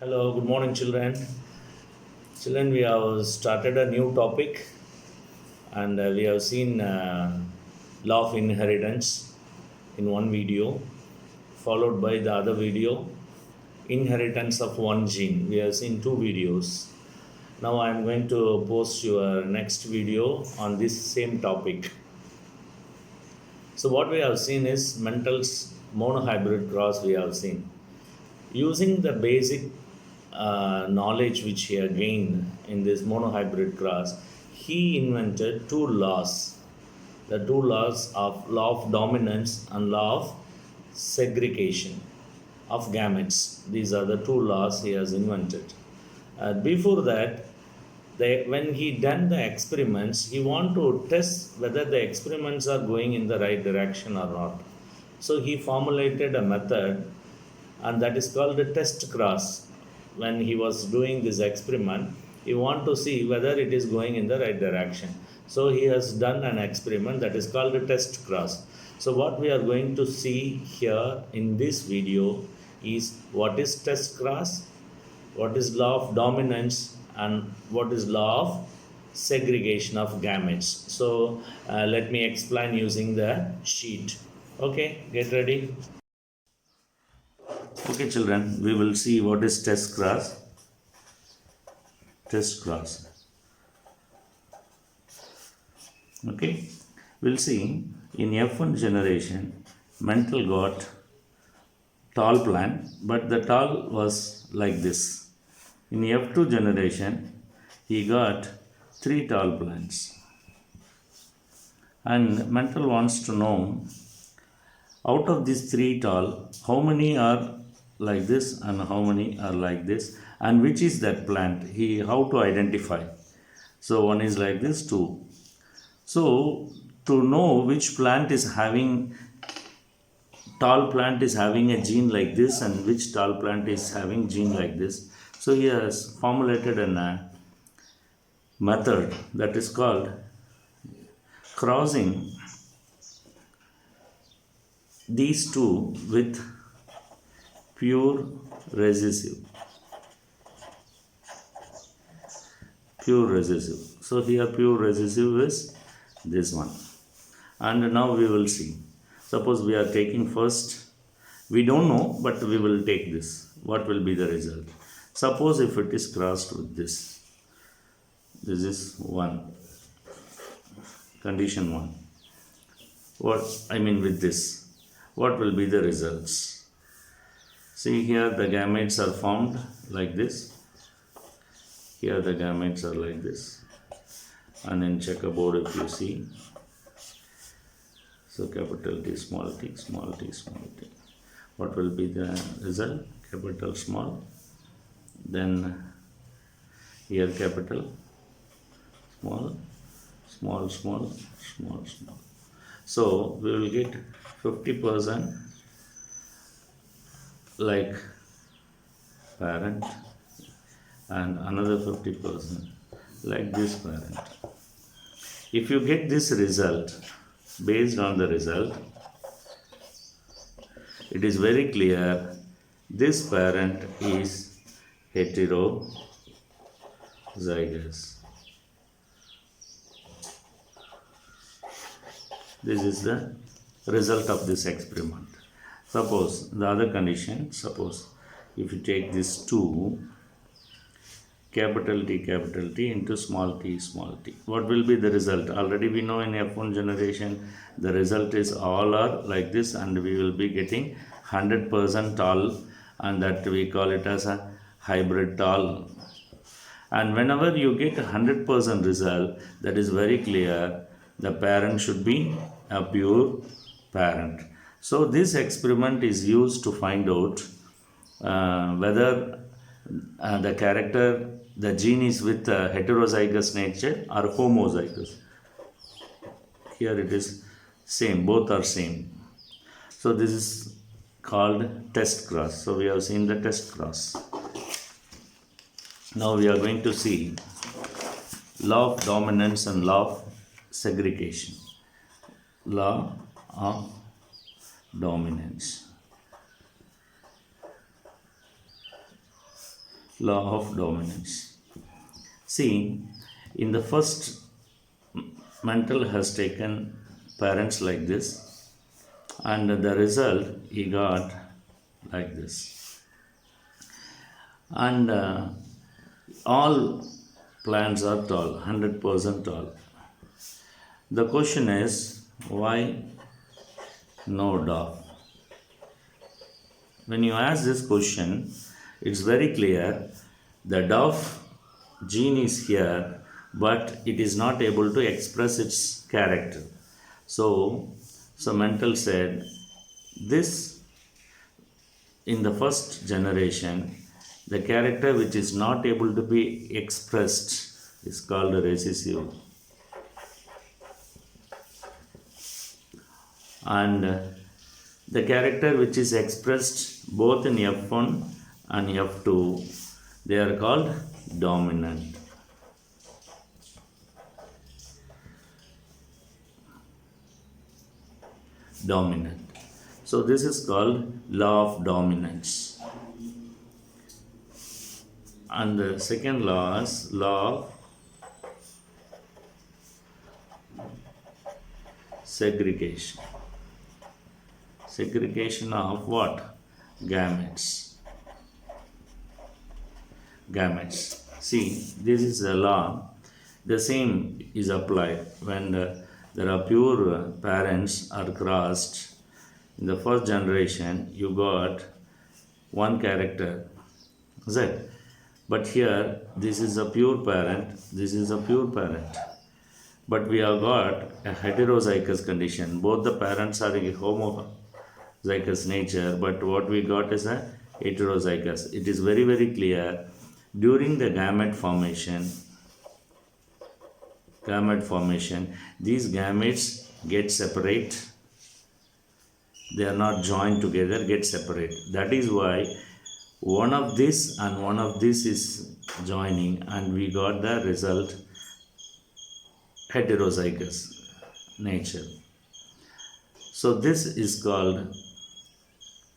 Hello, good morning, children. Children, we have started a new topic and we have seen law of inheritance in one video, followed by the other video, inheritance of one gene. We have seen two videos. Now I am going to post your next video on this same topic. So, what we have seen is mental's monohybrid cross, we have seen. Using the basic knowledge which he had gained in this monohybrid cross, he invented two laws. The two laws of law of dominance and law of segregation of gametes. These are the two laws he has invented. Before that, when he done the experiments, he want to test whether the experiments are going in the right direction or not. So he formulated a method, and that is called the test cross. When he was doing this experiment, he want to see whether it is going in the right direction. So he has done an experiment that is called a test cross. So what we are going to see here in this video is what is test cross, what is law of dominance, and what is law of segregation of gametes. So let me explain using the sheet. Okay, get ready. Okay, children, we will see what is test cross. Test cross. Okay, we'll see in F1 generation, mental got tall plant, but the tall was like this. In F2 generation, he got three tall plants. And mental wants to know out of these three tall, how many are like this and how many are like this, and which is that plant, how to identify. So one is like this, two. So to know which plant is having, tall plant is having a gene like this and which tall plant is having gene like this, so he has formulated a method that is called crossing these two with pure recessive. Pure recessive. So here pure recessive is this one. And now we will see. Suppose we are taking first, we don't know, but we will take this. What will be the result? Suppose if it is crossed with this. This is 1. Condition 1. With this. What will be the results? See, here the gametes are formed like this. Here the gametes are like this. And in checkerboard, if you see, so capital T, small t, small t, small t. What will be the result? Capital small. Then here capital small, small, small, small, small. So we will get 50% like parent and another 50% like this parent. If you get this result, based on the result, it is very clear this parent is heterozygous. This is the result of this experiment. Suppose the other condition, suppose if you take this 2, capital T into small t, what will be the result? Already we know in F1 generation, the result is all are like this, and we will be getting 100% tall, and that we call it as a hybrid tall. And whenever you get 100% result, that is very clear, the parent should be a pure parent. So this experiment is used to find out whether the gene is with heterozygous nature or homozygous. Here it is same, both are same. So this is called test cross. So we have seen the test cross. Now we are going to see law of dominance and law of segregation. Law of dominance. Law of dominance. See, in the first, mental has taken parents like this, and the result he got like this. And all plants are tall, 100% tall. The question is, why no dog? When you ask this question, it's very clear the dove gene is here, but it is not able to express its character. So Mental said, this in the first generation, the character which is not able to be expressed is called recessive. And the character which is expressed both in F1 and F2, they are called dominant. Dominant. So this is called law of dominance. And the second law is law of segregation. Segregation of what? Gametes. Gametes. See, this is a law. The same is applied when there are pure parents are crossed. In the first generation, you got one character, is it? But here, this is a pure parent, this is a pure parent. But we have got a heterozygous condition. Both the parents are in homozygous nature, but what we got is a heterozygous. It is very, very clear. During the gamete formation, these gametes get separate. They are not joined together, get separate. That is why one of this and one of this is joining, and we got the result heterozygous nature. So this is called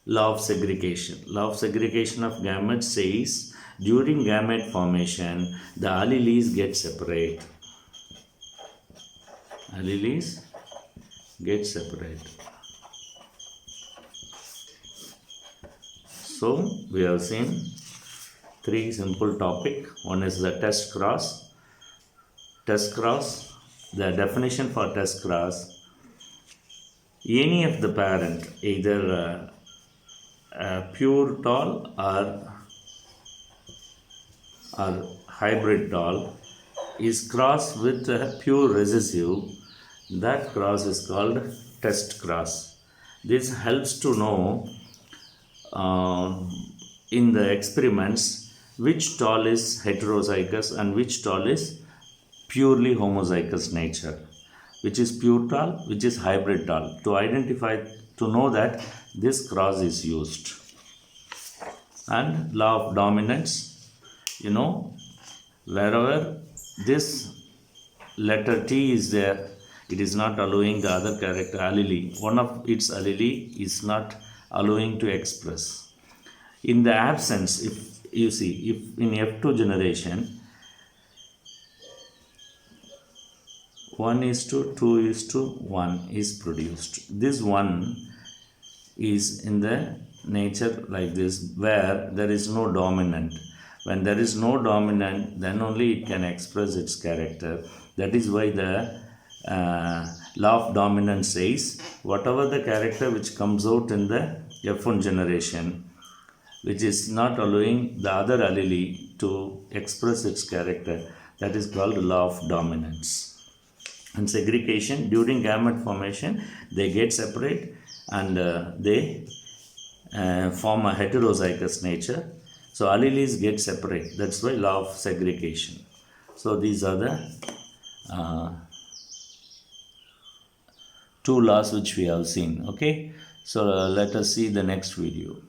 law of segregation. Law of segregation of gametes says during gamete formation, the alleles get separate. Alleles get separate. So we have seen three simple topic. One is the test cross. Test cross, the definition for test cross, any of the parent, either pure tall or hybrid tall, is crossed with a pure recessive. That cross is called test cross. This helps to know in the experiments which tall is heterozygous and which tall is purely homozygous nature, which is pure tall, which is hybrid tall. To identify, to know that this cross is used. And law of dominance, wherever this letter T is there, it is not allowing the other character allele. One of its allele is not allowing to express. In the absence, if you see, if in F2 generation, 1:2:1 is produced. This 1 is in the nature like this, where there is no dominant. When there is no dominant, then only it can express its character. That is why the law of dominance says, whatever the character which comes out in the F1 generation, which is not allowing the other allele to express its character, that is called law of dominance. And segregation, during gamete formation, they get separate and they form a heterozygous nature. So alleles get separate. That's why law of segregation. So these are the two laws which we have seen. Okay. So let us see the next video.